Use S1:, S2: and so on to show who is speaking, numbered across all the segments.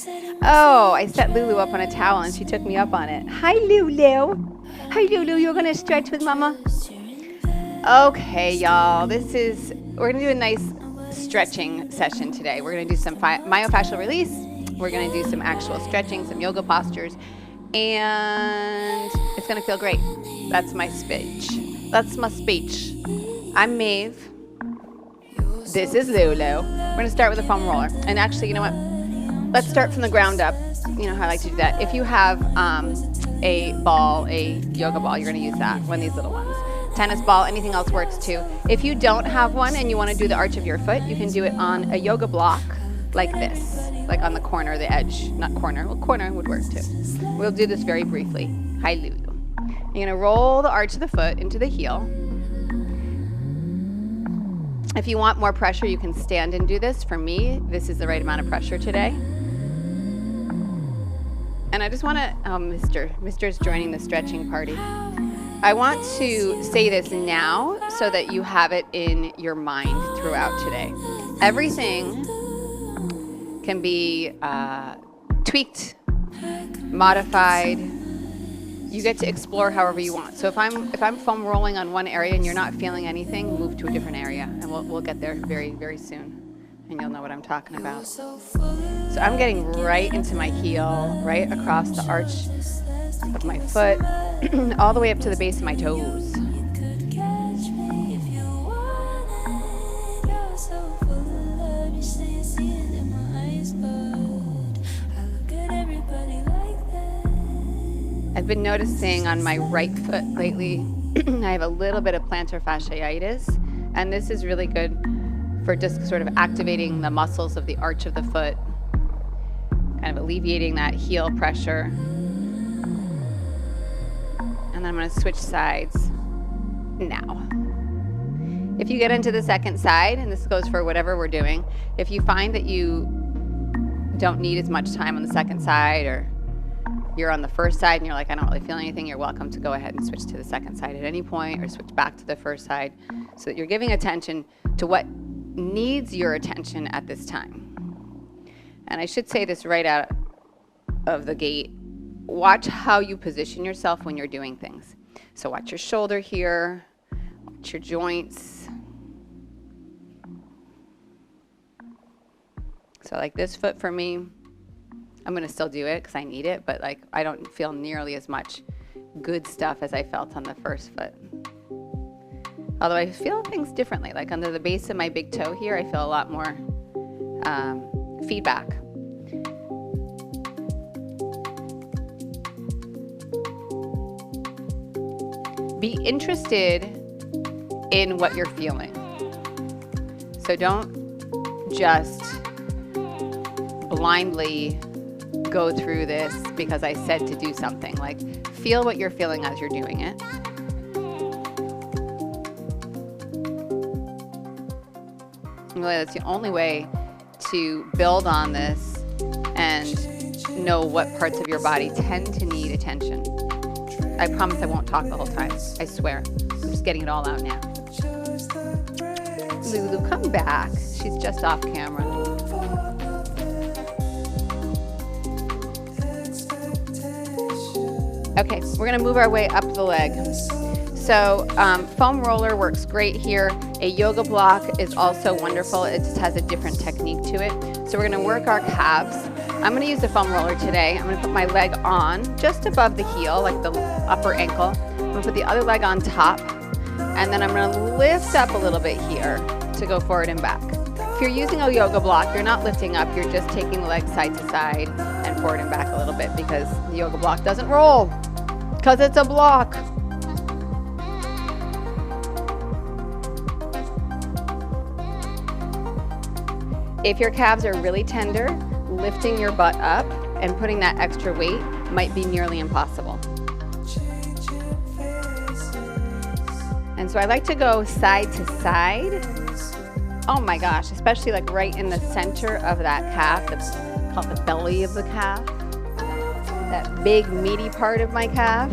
S1: Oh, I set Lulu up on a towel and she took me up on it. Hi, Lulu. Hi, Lulu. You're going to stretch with Mama? Okay, y'all. We're going to do a nice stretching session today. We're going to do some myofascial release. We're going to do some actual stretching, some yoga postures, and it's going to feel great. That's my speech. That's my speech. I'm Maeve. This is Lulu. We're going to start with a foam roller. And actually, you know what? Let's start from the ground up. You know how I like to do that. If you have a yoga ball, you're going to use that, one of these little ones. Tennis ball, anything else works too. If you don't have one and you want to do the arch of your foot, you can do it on a yoga block like this, like on the corner, the edge, not corner. Well, corner would work too. We'll do this very briefly. Hi, Lulu. You're going to roll the arch of the foot into the heel. If you want more pressure, you can stand and do this. For me, this is the right amount of pressure today. And I just want to, Mr's joining the stretching party. I want to say this now so that you have it in your mind throughout today. Everything can be tweaked, modified. You get to explore however you want. So if I'm foam rolling on one area and you're not feeling anything, move to a different area, and we'll get there very, very soon, and you'll know what I'm talking about. So I'm getting right into my heel, right across the arch of my foot, all the way up to the base of my toes. I've been noticing on my right foot lately, I have a little bit of plantar fasciitis, and this is really good for just sort of activating the muscles of the arch of the foot, kind of alleviating that heel pressure. And then I'm going to switch sides now. If you get into the second side, and this goes for whatever we're doing, if you find that you don't need as much time on the second side, or you're on the first side and you're like, I don't really feel anything, you're welcome to go ahead and switch to the second side at any point, or switch back to the first side, so that you're giving attention to what needs your attention at this time. And I should say this right out of the gate. Watch how you position yourself when you're doing things. So watch your shoulder here, watch your joints. So like this foot for me, I'm going to still do it because I need it, but like I don't feel nearly as much good stuff as I felt on the first foot. Although I feel things differently, like under the base of my big toe here, I feel a lot more feedback. Be interested in what you're feeling. So don't just blindly go through this because I said to do something. Like, feel what you're feeling as you're doing it. Really, that's the only way to build on this and know what parts of your body tend to need attention. I promise I won't talk the whole time. I swear. I'm just getting it all out now. Lulu, come back. She's just off camera. Okay, we're going to move our way up the leg. So foam roller works great here. A yoga block is also wonderful. It just has a different technique to it. So we're going to work our calves. I'm going to use the foam roller today. I'm going to put my leg on just above the heel, like the upper ankle. I'm going to put the other leg on top, and then I'm going to lift up a little bit here to go forward and back. If you're using a yoga block, you're not lifting up, you're just taking the leg side to side and forward and back a little bit, because the yoga block doesn't roll, because it's a block. If your calves are really tender, lifting your butt up and putting that extra weight might be nearly impossible. And so I like to go side to side. Oh my gosh, especially like right in the center of that calf. That's called the belly of the calf. That big meaty part of my calf.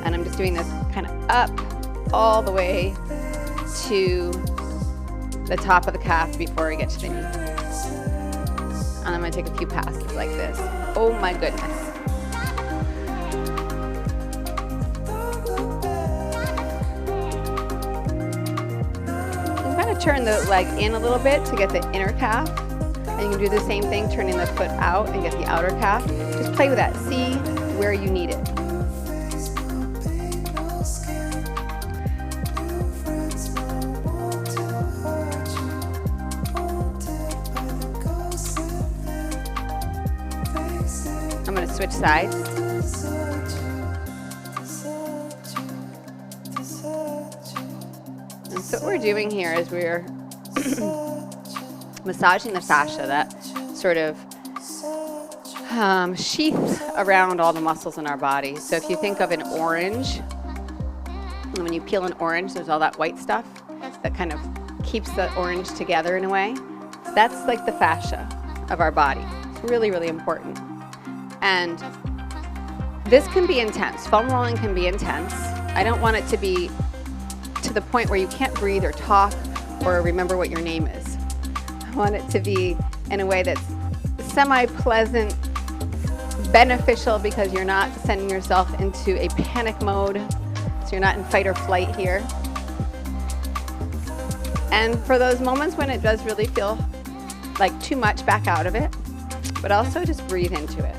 S1: And I'm just doing this kind of up all the way to the top of the calf before we get to the knee. I'm gonna take a few passes like this. Oh my goodness. Turn the leg in a little bit to get the inner calf, and you can do the same thing, turning the foot out and get the outer calf. Just play with that. See where you need it. I'm going to switch sides. So what we're doing here is we're massaging the fascia, that sort of sheath around all the muscles in our body. So if you think of an orange, and when you peel an orange, there's all that white stuff that kind of keeps the orange together in a way. That's like the fascia of our body. It's really, really important. And this can be intense. Foam rolling can be intense. I don't want it to be to the point where you can't breathe or talk or remember what your name is. I want it to be in a way that's semi-pleasant, beneficial, because you're not sending yourself into a panic mode, so you're not in fight or flight here. And for those moments when it does really feel like too much, back out of it, but also just breathe into it.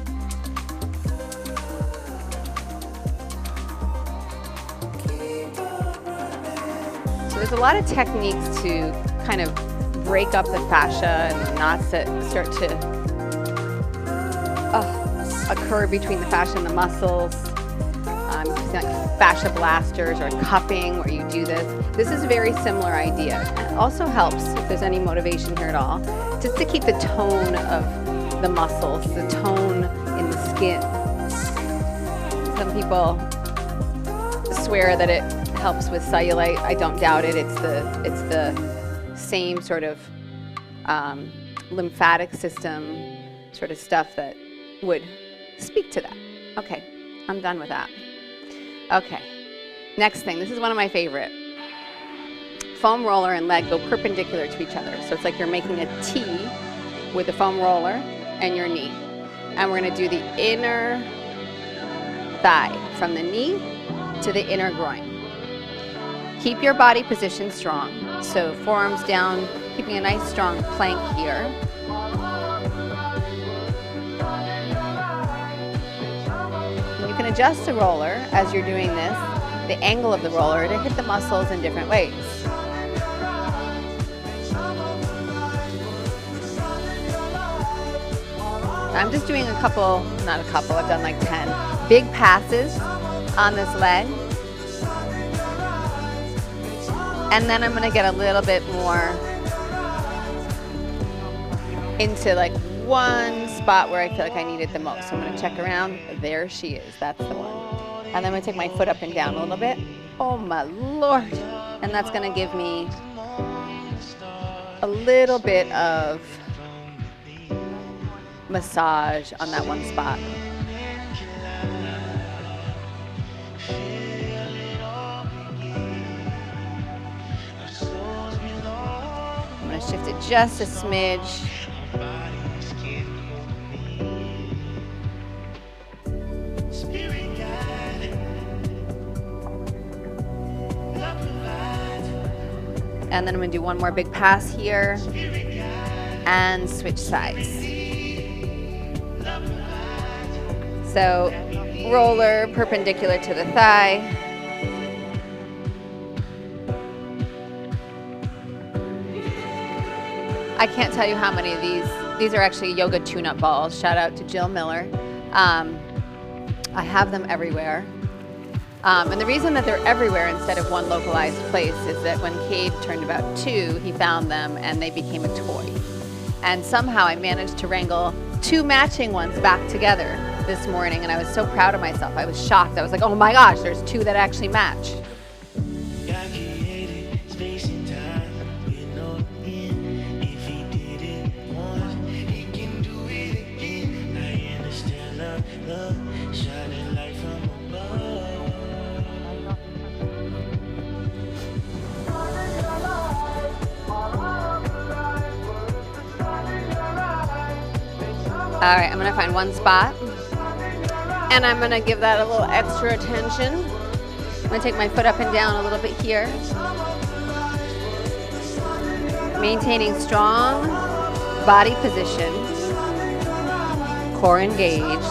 S1: There's a lot of techniques to kind of break up the fascia and the knots that start to occur between the fascia and the muscles. Like fascia blasters or cupping, where you do this. This is a very similar idea. It also helps, if there's any motivation here at all, just to keep the tone of the muscles, the tone in the skin. Some people swear that it helps with cellulite. I don't doubt it. It's the same sort of lymphatic system sort of stuff that would speak to that. Okay, I'm done with that. Okay, next thing. This is one of my favorite. Foam roller and leg go perpendicular to each other. So it's like you're making a T with the foam roller and your knee. And we're going to do the inner thigh from the knee to the inner groin. Keep your body position strong. So forearms down, keeping a nice strong plank here. And you can adjust the roller as you're doing this, the angle of the roller, to hit the muscles in different ways. I'm just doing I've done like 10 big passes on this leg. And then I'm gonna get a little bit more into like one spot where I feel like I need it the most. So I'm gonna check around. There she is, that's the one. And then I'm gonna take my foot up and down a little bit. Oh my Lord. And that's gonna give me a little bit of massage on that one spot. I'm going to shift it just a smidge. And then I'm going to do one more big pass here and switch sides. So roller perpendicular to the thigh. I can't tell you how many of these are actually yoga tune-up balls. Shout out to Jill Miller. I have them everywhere. And the reason that they're everywhere instead of one localized place is that when Cade turned about 2, he found them and they became a toy. And somehow I managed to wrangle 2 matching ones back together this morning, and I was so proud of myself. I was shocked. I was like, oh my gosh, there's 2 that actually match. All right, I'm gonna find one spot and I'm gonna give that a little extra attention. I'm gonna take my foot up and down a little bit here. Maintaining strong body position, core engaged.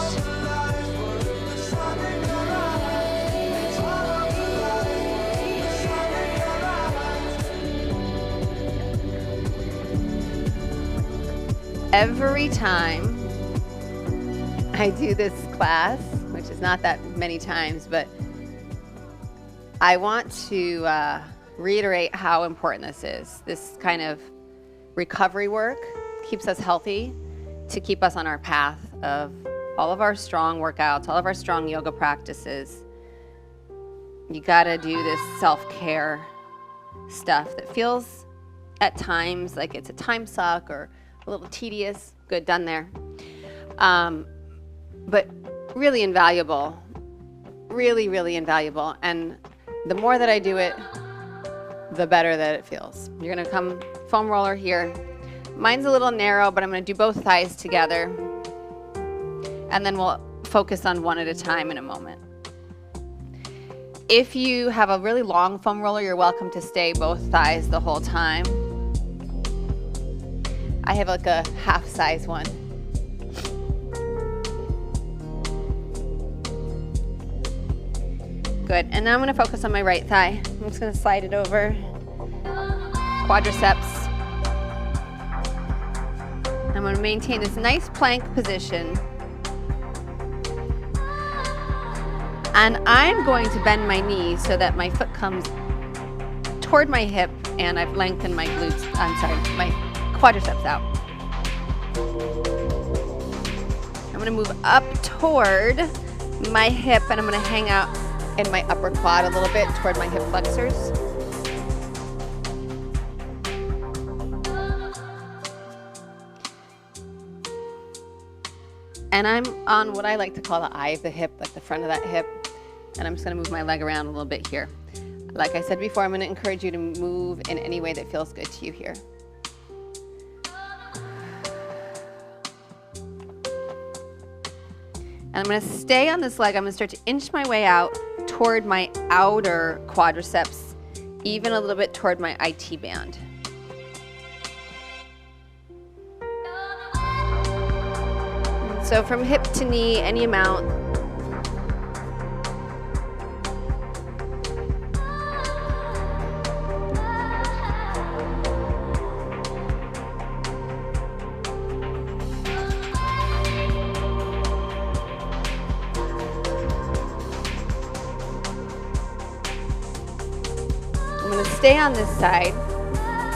S1: Every time I do this class, which is not that many times, but I want to reiterate how important this is. This kind of recovery work keeps us healthy to keep us on our path of all of our strong workouts, all of our strong yoga practices. You gotta do this self-care stuff that feels at times like it's a time suck or a little tedious. Good, done there. But really invaluable, really, really invaluable. And the more that I do it, the better that it feels. You're gonna come foam roller here. Mine's a little narrow, but I'm gonna do both thighs together. And then we'll focus on one at a time in a moment. If you have a really long foam roller, you're welcome to stay both thighs the whole time. I have like a half size one. Good, and now I'm gonna focus on my right thigh. I'm just gonna slide it over. Quadriceps. I'm gonna maintain this nice plank position. And I'm going to bend my knee so that my foot comes toward my hip and I've lengthened my glutes, my quadriceps out. I'm gonna move up toward my hip and I'm gonna hang out in my upper quad a little bit toward my hip flexors. And I'm on what I like to call the eye of the hip, like the front of that hip. And I'm just gonna move my leg around a little bit here. Like I said before, I'm gonna encourage you to move in any way that feels good to you here. And I'm gonna stay on this leg. I'm gonna start to inch my way out toward my outer quadriceps, even a little bit toward my IT band. So from hip to knee, any amount. I'm gonna stay on this side,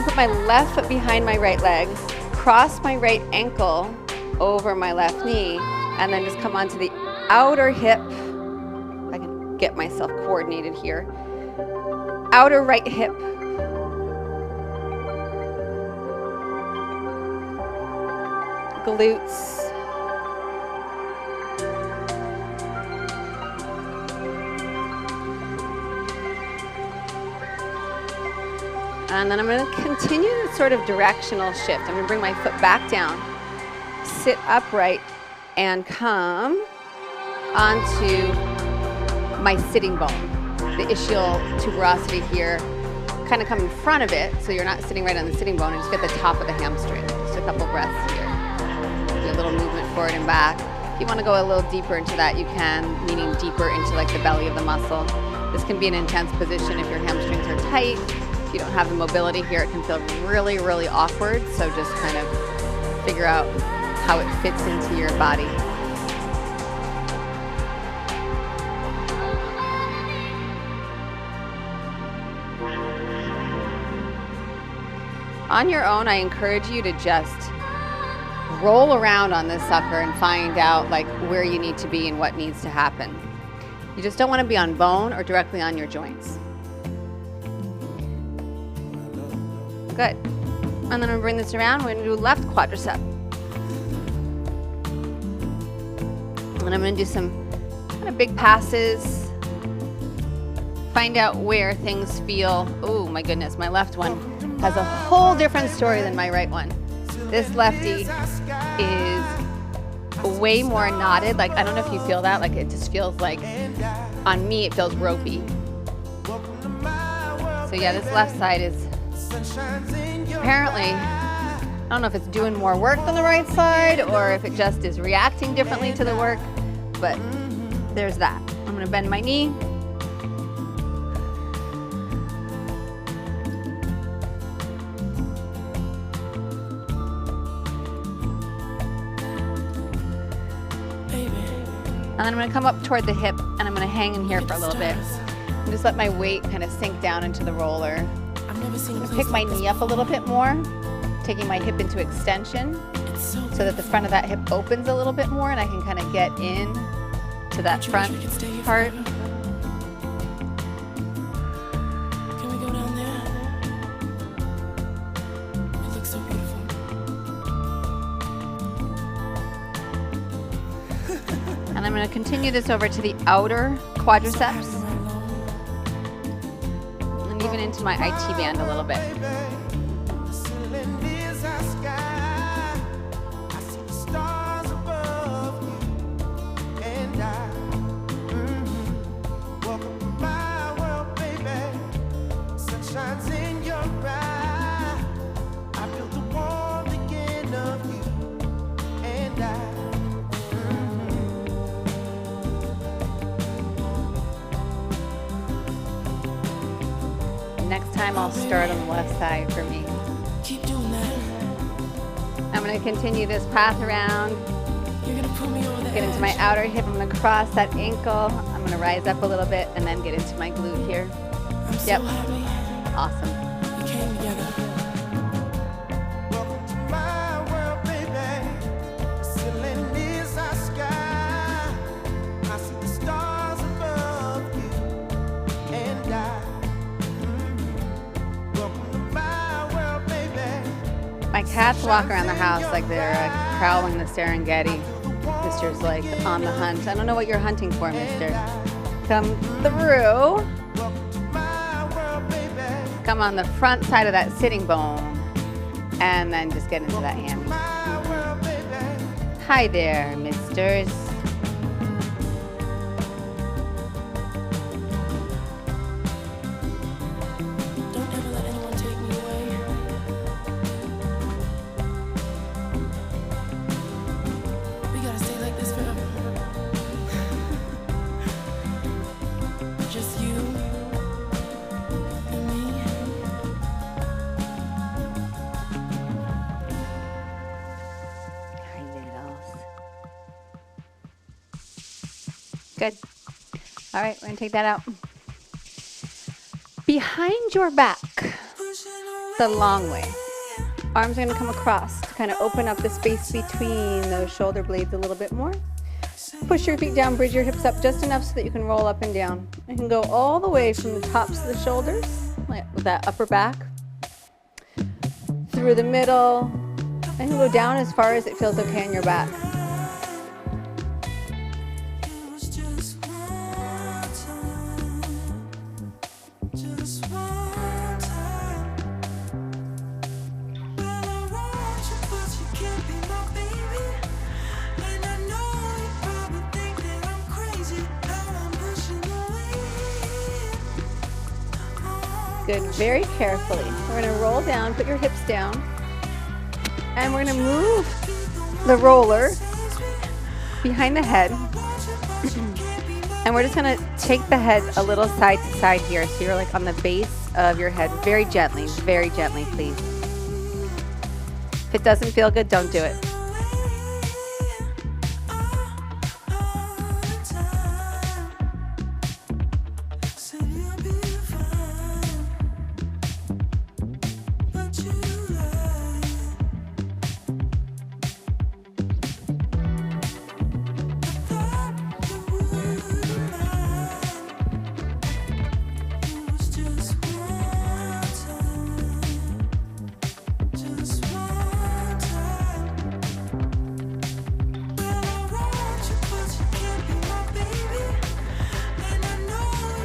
S1: put my left foot behind my right leg, cross my right ankle over my left knee, and then just come onto the outer hip. If I can get myself coordinated here. Outer right hip. Glutes. And then I'm going to continue this sort of directional shift. I'm going to bring my foot back down, sit upright, and come onto my sitting bone. The ischial tuberosity here, kind of come in front of it, so you're not sitting right on the sitting bone, and just get the top of the hamstring. Just a couple breaths here. Do a little movement forward and back. If you want to go a little deeper into that, you can, meaning deeper into like the belly of the muscle. This can be an intense position if your hamstrings are tight. If you don't have the mobility here, it can feel really, really awkward. So just kind of figure out how it fits into your body. On your own, I encourage you to just roll around on this sucker and find out like where you need to be and what needs to happen. You just don't want to be on bone or directly on your joints. Good. And then I'm going to bring this around. We're going to do left quadricep. And I'm going to do some kind of big passes. Find out where things feel. Oh my goodness, my left one has a whole different story than my right one. This lefty is way more knotted. Like, I don't know if you feel that. Like, it just feels like, on me, it feels ropey. So yeah, this left side is apparently, I don't know if it's doing more work than the right side or if it just is reacting differently to the work, but there's that. I'm gonna bend my knee. And then I'm gonna come up toward the hip and I'm gonna hang in here for a little bit. And just let my weight kind of sink down into the roller. I'm gonna pick my knee up a little bit more, taking my hip into extension so that the front of that hip opens a little bit more and I can kind of get in to that front part.
S2: Can we go down there? It looks so beautiful.
S1: And I'm going to continue this over to the outer quadriceps and even into my IT band a little bit. Next time I'll start on the left side for me.
S2: Keep doing that.
S1: I'm going to continue this path around,
S2: You're gonna pull me over the
S1: get into my outer hip. I'm going to cross that ankle. I'm going to rise up a little bit and then get into my glute here.
S2: I'm so
S1: Yep.
S2: happy
S1: Awesome.
S2: we came together.
S3: Welcome to my world, baby. The ceiling is our sky. I see the stars above you and I. Welcome to my world, baby.
S1: My cats walk around the house like they're prowling the Serengeti. Mister's like on the hunt. I don't know what you're hunting for, Mister. Come through.
S3: Welcome to my world, baby.
S1: Come on the front side of that sitting bone. And then just get into that hammy.
S3: My world, baby.
S1: Hi there, misters.
S2: Don't ever let anyone take me away. We gotta stay like this forever. Just you and me.
S1: Hi, littles. Good. All right, we're gonna take that out. Behind your back, the long way. Arms are gonna come across to kind of open up the space between those shoulder blades a little bit more. Push your feet down, bridge your hips up just enough so that you can roll up and down. You can go all the way from the tops of the shoulders, like with that upper back, through the middle, and go down as far as it feels okay on your back. Good, very carefully. We're gonna roll down, put your hips down, and we're gonna move the roller behind the head. And we're just gonna take the head a little side to side here. So you're like on the base of your head, very gently, please. If it doesn't feel good, don't do it.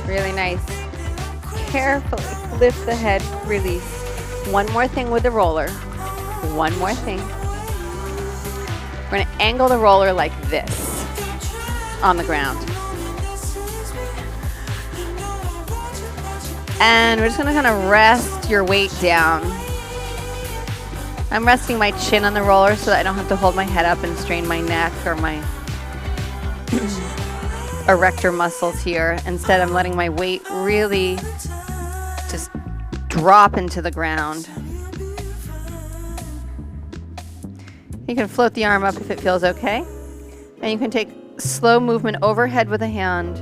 S1: Really nice. Carefully lift the head, release. One more thing with the roller. One more thing. We're We're gonna angle the roller like this on the ground. And we're just gonna kind of rest your weight down. I'm resting my chin on the roller so that I don't have to hold my head up and strain my neck or my erector muscles here. Instead, I'm letting my weight really just drop into the ground. You can float the arm up if it feels okay. And you can take slow movement overhead with a hand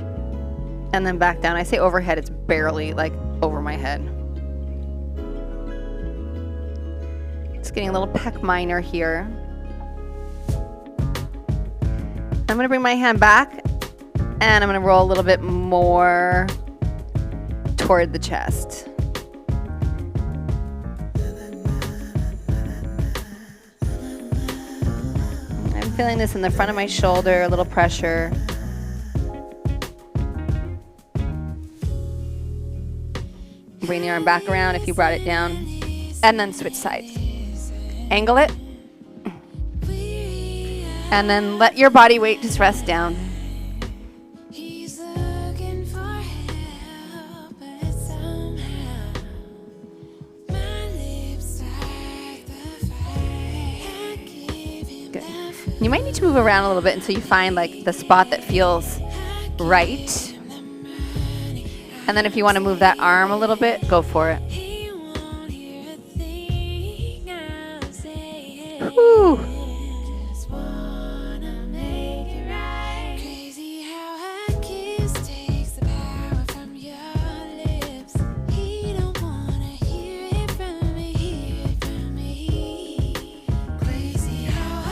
S1: and then back down. I say overhead, it's barely like over my head. It's getting a little pec minor here. I'm gonna bring my hand back and I'm gonna roll a little bit more toward the chest. I'm feeling this in the front of my shoulder, a little pressure. Bring the arm back around if you brought it down, and then switch sides. Angle it, and then let your body weight just rest down. Good. You might need to move around a little bit until you find like the spot that feels right. And then if you want to move that arm a little bit, go for it. Whew.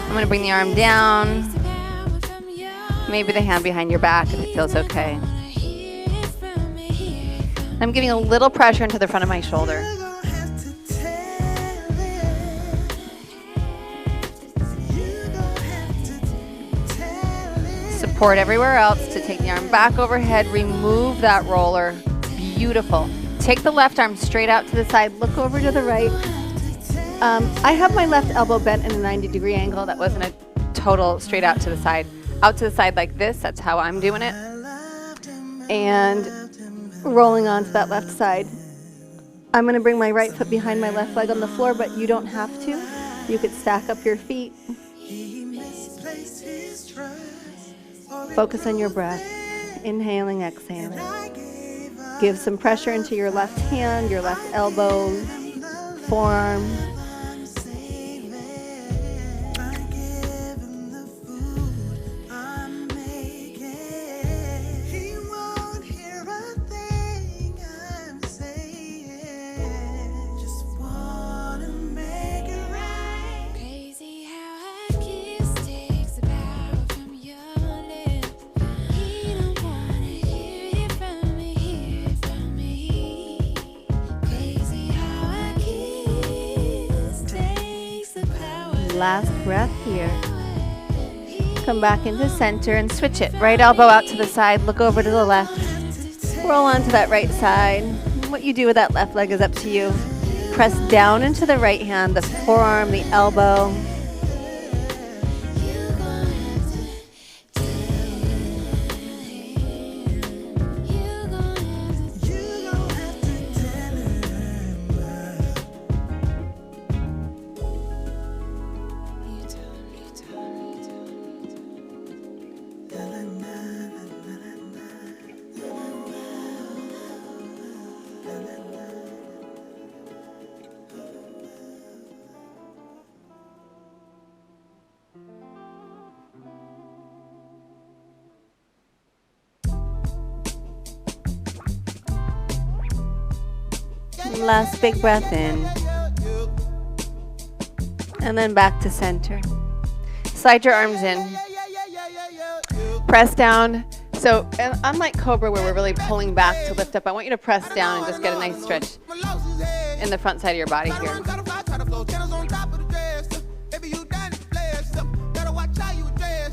S1: I'm going to bring the arm down. Maybe the hand behind your back if it feels okay. I'm giving a little pressure into the front of my shoulder. Support everywhere else to take the arm back overhead. Remove that roller. Beautiful. Take the left arm straight out to the side. Look over to the right. I have my left elbow bent in a 90-degree angle. That wasn't a total straight out to the side. Out to the side like this. That's how I'm doing it. And rolling onto that left side. I'm going to bring my right foot behind my left leg on the floor, but you don't have to. You could stack up your feet. Focus on your breath. Inhaling, exhaling. Give some pressure into your left hand, your left elbow, forearm. Last breath here. Come back into center and switch it. Right elbow out to the side, look over to the left. Roll onto that right side. What you do with that left leg is up to you. Press down into the right hand, the forearm, the elbow. Last big breath in. And then back to center. Slide your arms in. Press down. So unlike Cobra where we're really pulling back to lift up, I want you to press down and just get a nice stretch in the front side of your body here.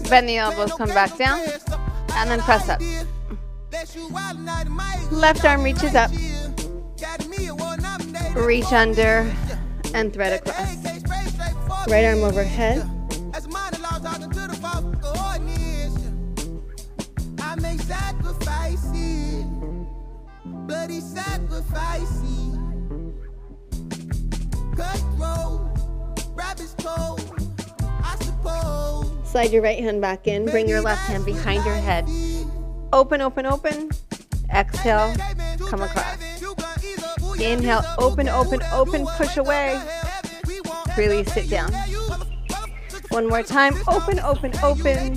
S1: Bend the elbows, come back down, and then press up. Left arm reaches up. Reach under and thread across. Right arm overhead.
S3: bloody sacrifice. Cutthroat, rabbit's cold, I suppose.
S1: Slide your right hand back in. Bring your left hand behind your head. Open, open, open. Exhale, come across. Inhale, open, open, open, push away. Release it down. One more time, open, open, open.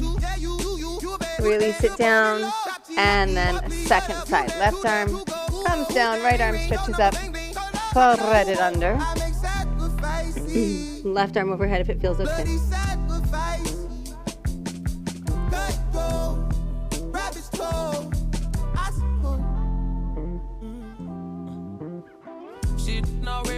S1: Release it down. And then second side. Left arm comes down, right arm stretches up. Thread it under. Left arm overhead if it feels okay.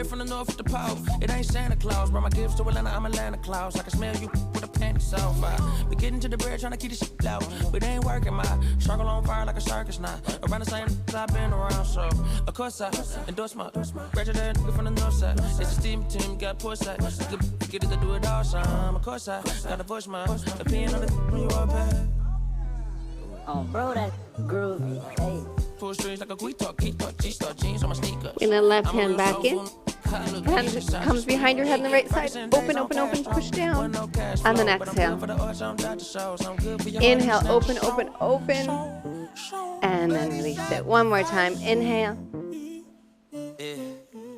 S2: From the north with the pole. It ain't Santa Claus, brought my gifts to Atlanta, I'm Atlanta Claus. I can smell you with a panty so far. We getting to the bread, trying to keep the shit low. But it ain't working, my struggle on fire like a circus now. Around the same I've been around, so of course I endorse my graduate nigga from the north side. It's a steam team, got poor side. Get it to do it all, son. Of course I gotta voice my opinion on the when you are back.
S4: Oh, bro, that groovy. Hey.
S2: Full strings like a quick talk, G-star jeans on my sneakers.
S1: And then left hand back in. Hand comes behind your head on the right side. Open, open, open, push down. And then exhale. Inhale, open, open, open. And then release it. One more time. Inhale.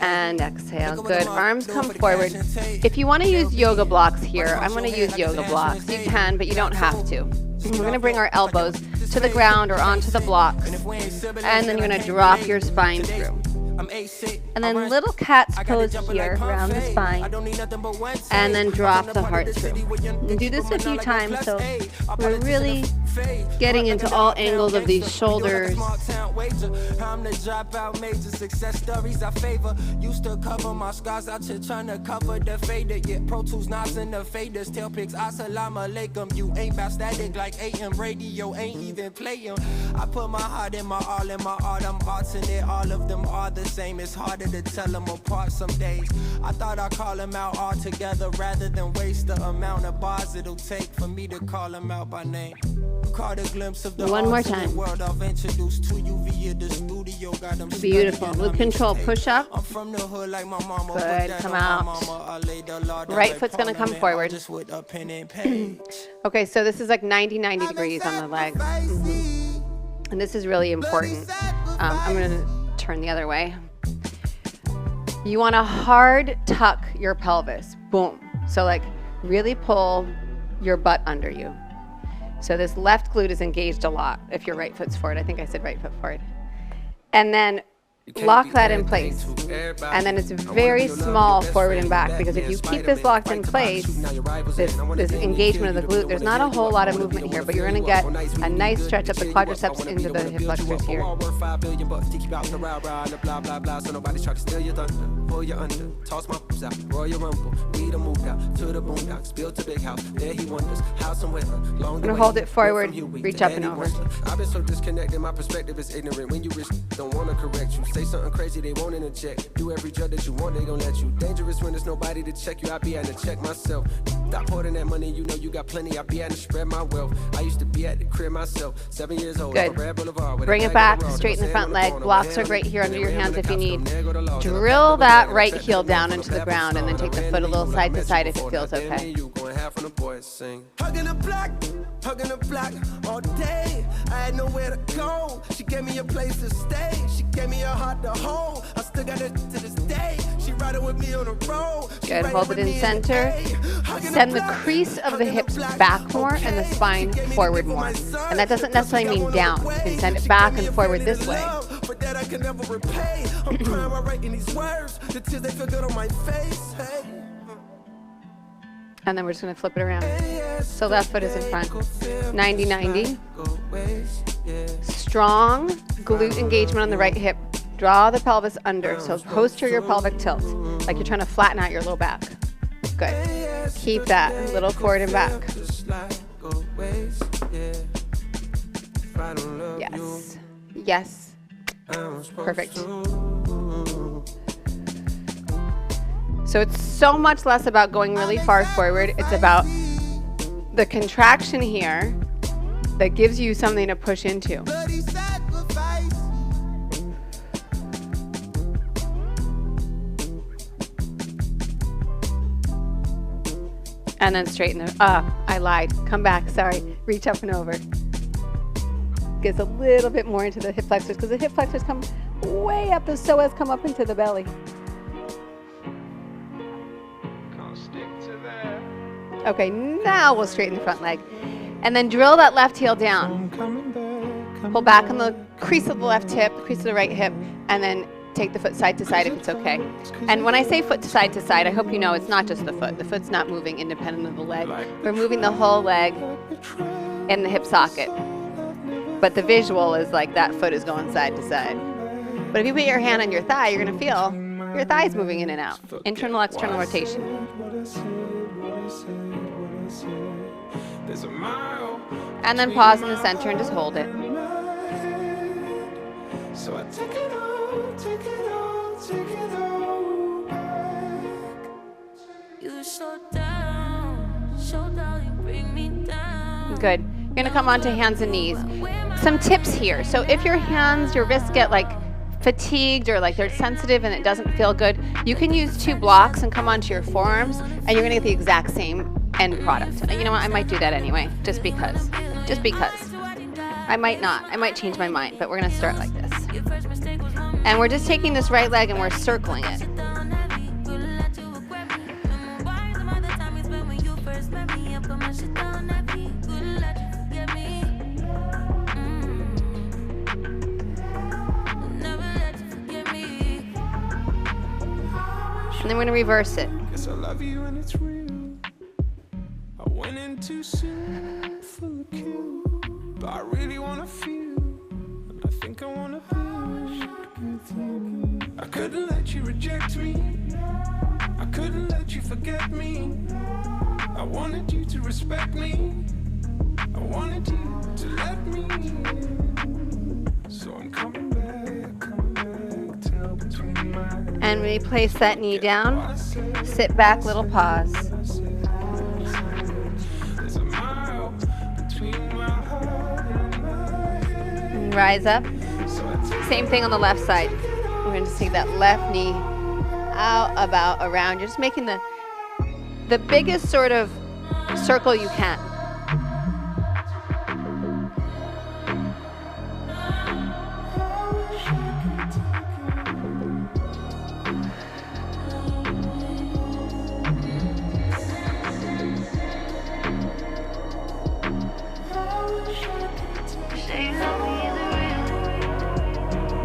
S1: And exhale. Good. Arms come forward. If you want to use yoga blocks here, I'm going to use yoga blocks. You can, but you don't have to. We're going to bring our elbows to the ground or onto the blocks. And then you're going to drop your spine through. And then little cat's pose here around the spine. And then drop the heart through. And do this a few times so we're really getting into all angles of these shoulders.
S3: I'm the dropout major success stories I favor. Used to cover my scars out here trying to cover the fader. Yeah, Pro Tools, Nas and the faders. Tail pics, assalamu alaikum. You ain't about static like AM radio, ain't even playing. I put my heart in my all in my art. I'm arting it, all of them are the same. It's harder to tell them apart some days. I thought I'd call them out all together rather than waste the amount of bars it'll take for me to call them out by name. Caught a glimpse of the
S1: one more time.
S3: World I've introduced to you via the studio. Got them
S1: beautiful. With control, push up.
S3: I'm from the hood like my mama.
S1: Good. Come out. Right foot's going to come forward. Okay, so this is like 90 degrees on the legs. And this is really important. I'm going to turn the other way. You want to hard tuck your pelvis. Boom. So like really pull your butt under you. So this left glute is engaged a lot if your right foot's forward. I think I said right foot forward. And then lock that in place. And then it's very small forward and back, because if you keep this locked in place, this engagement of the glute, there's not a whole lot of movement here, but you're going to get a nice stretch up the quadriceps into the hip flexors here. I'm going to hold it forward, reach up and over.
S3: I've been so disconnected, my perspective is ignorant. When you don't want to correct you, say something crazy, they won't interject. Do every drug that you want, they gon' let you. Dangerous when there's nobody to check you. I be having to check myself. Stop hoarding that money, you know you got plenty. I be having to spread my wealth. I used to be at the crib myself, 7 years old.
S1: Good. Bring it back, straighten the front leg. Blocks are great here under your hands if you need. Drill that right heel down into the ground and then take the foot a little side to side if it feels okay.
S3: Hugging the block all day. I had nowhere to go. She gave me a place to stay. She gave me a heart to hold. I still got it to this day. She riding with me on the road.
S1: Good. Hold it in center. Send the crease of the hips back more and the spine forward more. And that doesn't necessarily mean down. You can send it back and forward this way.
S3: But that I can never repay. I'm crying while writing these words. The tears, they feel good on my face. Hey.
S1: And then we're just going to flip it around. So left foot is in front. 90-90. Strong glute engagement on the right hip. Draw the pelvis under. So posterior pelvic tilt. Like you're trying to flatten out your low back. Good. Keep that. Little forward and back. Yes. Yes. Perfect. So it's so much less about going really far forward. It's about the contraction here that gives you something to push into. And then straighten the, I lied. Come back, sorry. Reach up and over. Gets a little bit more into the hip flexors because the hip flexors come way up, the psoas come up into the belly.
S5: Can't stick to that.
S1: Okay, now we'll straighten the front leg. And then drill that left heel down. Pull back on the crease of the left hip, crease of the right hip, and then take the foot side to side if it's okay. And when I say foot to side, I hope you know it's not just the foot. The foot's not moving independent of the leg. We're moving the whole leg in the hip socket. But the visual is like that foot is going side to side. But if you put your hand on your thigh, you're going to feel your thighs moving in and out. Internal, external rotation. And then pause in the center and just hold it.
S3: So I take it all, take it all, take it all back.
S2: You slow down, you bring me down.
S1: Good. You're going to come onto hands and knees. Some tips here. So if your hands, your wrists get like fatigued or like they're sensitive and it doesn't feel good, you can use 2 blocks and come onto your forearms and you're going to get the exact same end product. You know what? I might do that anyway, just because. Just because. I might not. I might change my mind, but we're going to start like this. And we're just taking this right leg and we're circling it. And then we're going to reverse it.
S3: Guess I love you and it's real. I went in too soon, full of kill. But I really wanna feel, and I think I wanna be. I couldn't let you reject me. I couldn't let you forget me. I wanted you to respect me. I wanted you to let me in. So I'm coming back, tail between my hands.
S1: And we place that knee down. Sit back, little pause.
S3: There's a mile between my heart and my head.
S1: And rise up.
S3: So I take
S1: Same thing on the left side. We're going to take that left knee out, about, around. You're just making the biggest sort of circle you can.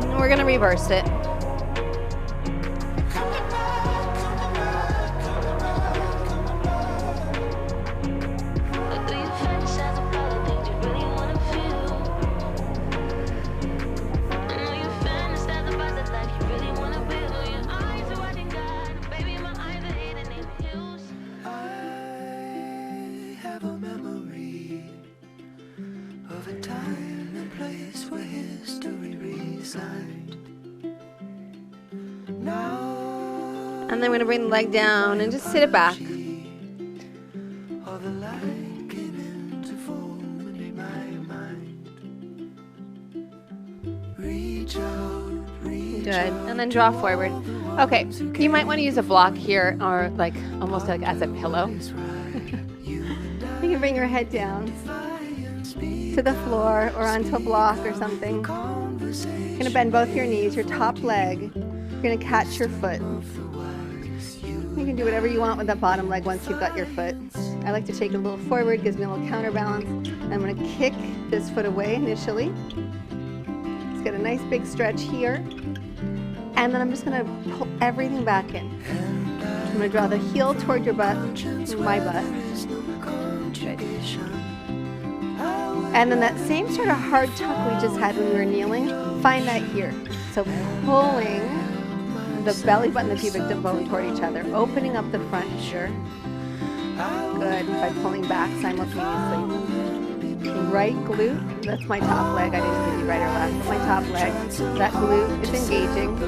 S1: And we're going to reverse it. And then we're going to bring the leg down and just sit it back. Good. And then draw forward. Okay, you might want to use a block here or like almost like as a pillow. You can bring your head down to the floor or onto a block or something. You're going to bend both your knees, your top leg. You're going to catch your foot. You can do whatever you want with that bottom leg once you've got your foot. I like to take it a little forward, gives me a little counterbalance. And I'm going to kick this foot away initially. Let's get a nice big stretch here. And then I'm just going to pull everything back in. I'm going to draw the heel toward your butt, my butt. Good. And then that same sort of hard tuck we just had when we were kneeling, find that here. So pulling the belly button and the pubic bone toward each other, opening up the front here. Good, by pulling back simultaneously. Right glute, that's my top leg. I didn't give you right or left, but my top leg. That glute is engaging.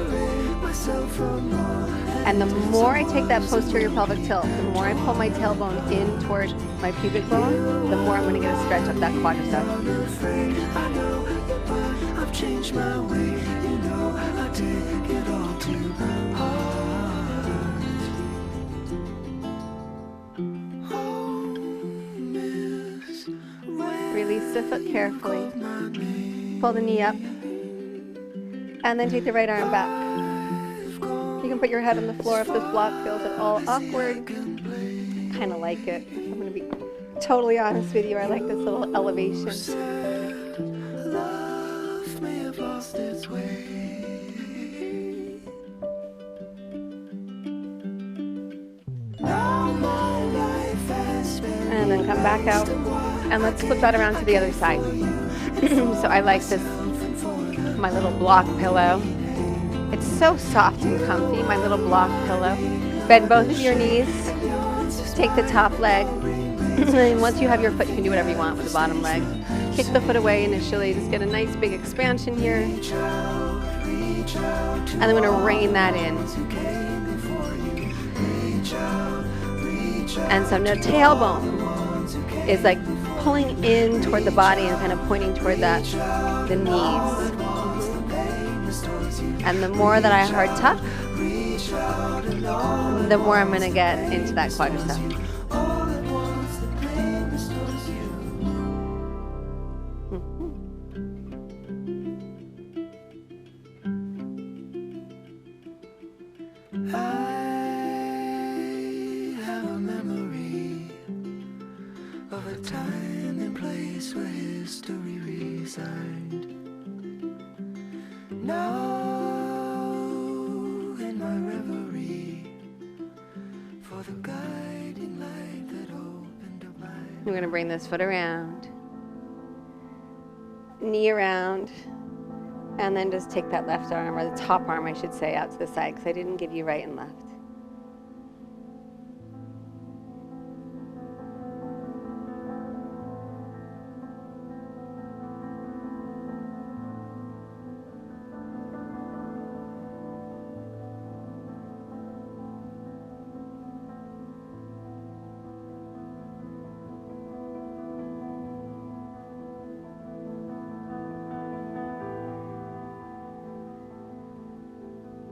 S1: And the more I take that posterior pelvic tilt, the more I pull my tailbone in toward my pubic bone, the more I'm going to get a stretch up that quadricep.
S3: I've changed my way, you know, I take it all too hard.
S1: Release the foot carefully. Pull the knee up. And then take the right arm back. You can put your head on the floor if this block feels at all awkward. Kind of like it. I'm going to be totally honest with you. I like this little elevation. And then come back out. And let's flip that around to the other side. So I like this, my little block pillow. It's so soft and comfy, my little block pillow. Bend both of your knees. Take the top leg. And then once you have your foot, you can do whatever you want with the bottom leg. Kick the foot away initially. Just get a nice big expansion here. And then we're going to rein that in. And so now tailbone is like pulling in toward the body and kind of pointing toward the knees. And the more that I hard tuck, the more I'm going to get into that quadricep. We're going to bring this foot around, knee around, and then just take that left arm, or the top arm I should say, out to the side because I didn't give you right and left.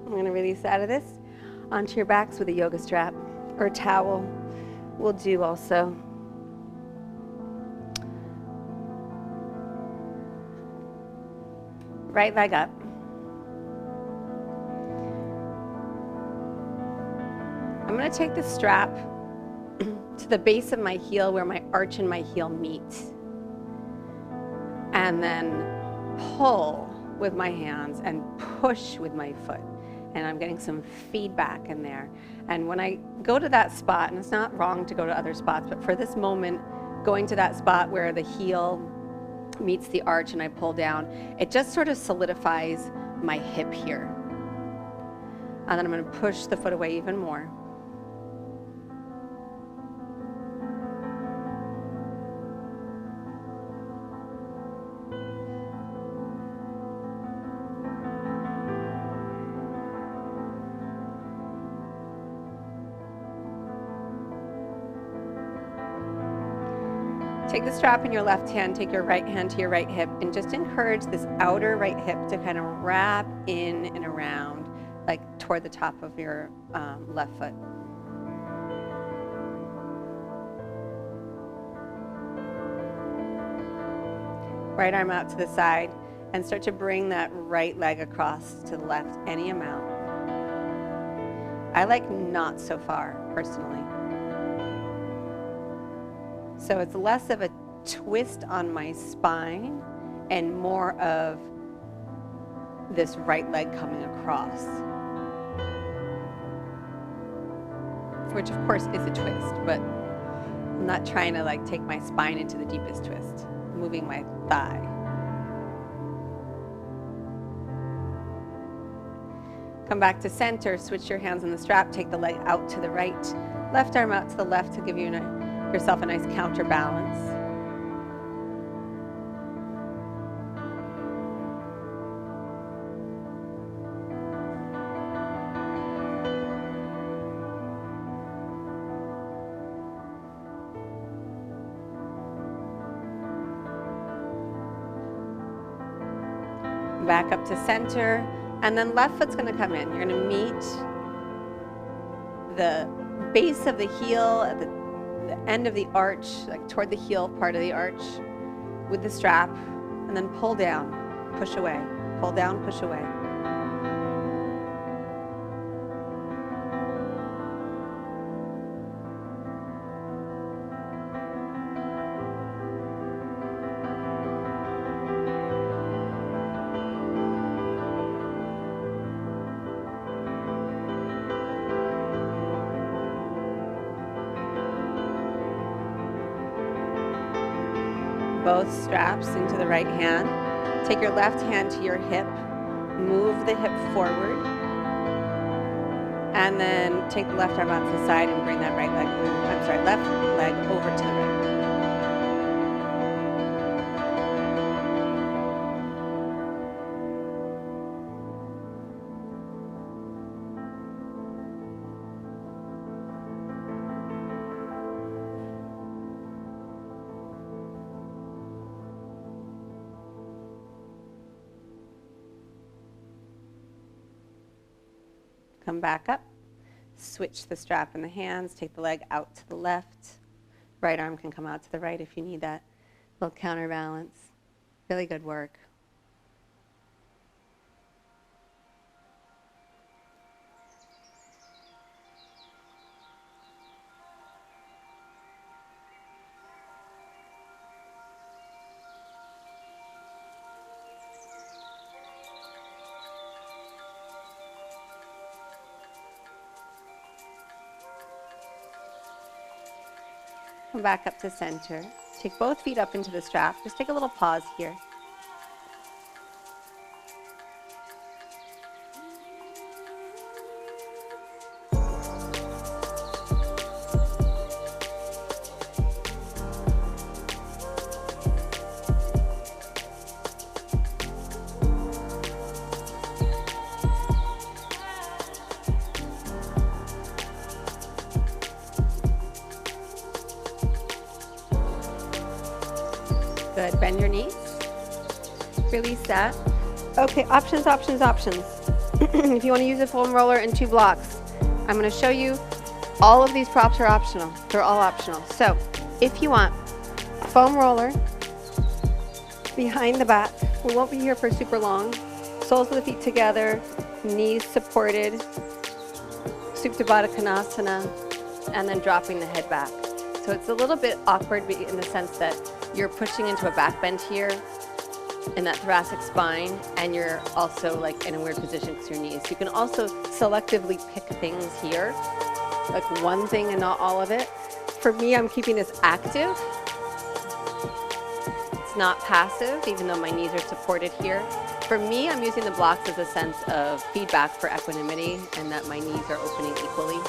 S1: I'm going to release out of this onto your backs with a yoga strap or a towel. We'll do also. Right leg up. I'm going to take the strap to the base of my heel where my arch and my heel meet. And then pull with my hands and push with my foot. And I'm getting some feedback in there. And when I go to that spot, and it's not wrong to go to other spots, but for this moment, going to that spot where the heel meets the arch and I pull down, it just sort of solidifies my hip here. And then I'm going to push the foot away even more. Take the strap in your left hand, take your right hand to your right hip, and just encourage this outer right hip to kind of wrap in and around, like toward the top of your left foot. Right arm out to the side, and start to bring that right leg across to the left, any amount. I like not so far, personally. So it's less of a twist on my spine and more of this right leg coming across. Which of course is a twist, but I'm not trying to like take my spine into the deepest twist. I'm moving my thigh. Come back to center, switch your hands on the strap, take the leg out to the right, left arm out to the left to give you yourself a nice counterbalance. Back up to center, and then left foot's going to come in. You're going to meet the base of the heel at the end of the arch, like toward the heel part of the arch, with the strap, and then pull down, push away, pull down, push away. Both straps into the right hand. Take your left hand to your hip, move the hip forward, and then take the left arm out to the side and bring that left leg over to the right. Come back up, switch the strap in the hands, take the leg out to the left. Right arm can come out to the right if you need that little counterbalance. Really good work. Come back up to center. Take both feet up into the strap. Just take a little pause here. Good, bend your knees. Release that. Okay, options, options, options. If you want to use a foam roller and 2 blocks, I'm going to show you all of these props are optional. They're all optional. So, if you want foam roller behind the back, we won't be here for super long. Soles of the feet together, knees supported, Supta Baddha Konasana, and then dropping the head back. So it's a little bit awkward in the sense that you're pushing into a back bend here in that thoracic spine, and you're also like in a weird position because your knees. You can also selectively pick things here, like one thing and not all of it. For me, I'm keeping this active. It's not passive, even though my knees are supported here. For me, I'm using the blocks as a sense of feedback for equanimity and that my knees are opening equally.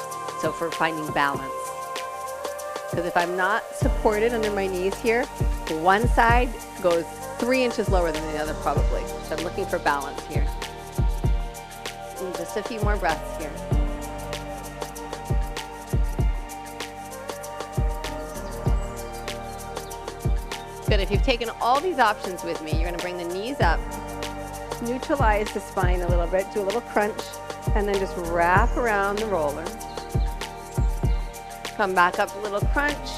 S1: So for finding balance. Because if I'm not supported under my knees here, one side goes 3 inches lower than the other probably. So I'm looking for balance here. And just a few more breaths here. Good, if you've taken all these options with me, you're going to bring the knees up, neutralize the spine a little bit, do a little crunch, and then just wrap around the roller. Come back up, a little crunch,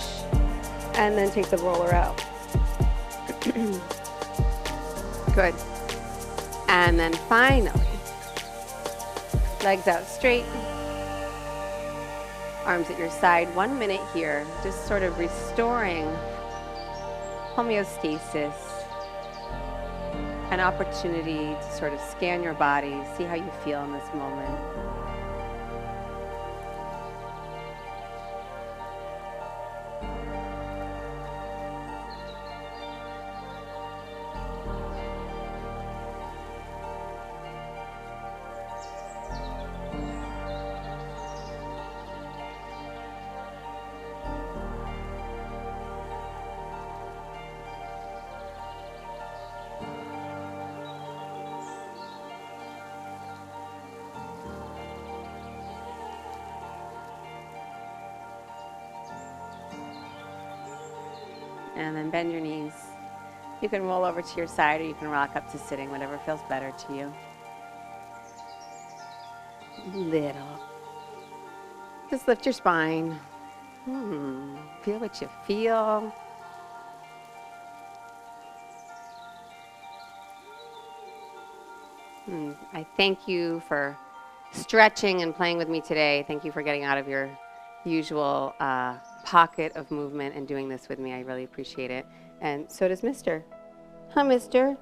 S1: and then take the roller out. Good. And then finally, legs out straight, arms at your side. 1 minute here, just sort of restoring homeostasis, an opportunity to sort of scan your body, see how you feel in this moment. And then bend your knees. You can roll over to your side or you can rock up to sitting, whatever feels better to you. Little. Just lift your spine. Feel what you feel. I thank you for stretching and playing with me today. Thank you for getting out of your usual pocket of movement and doing this with me. I really appreciate it. And so does Mr. Huh, Mister?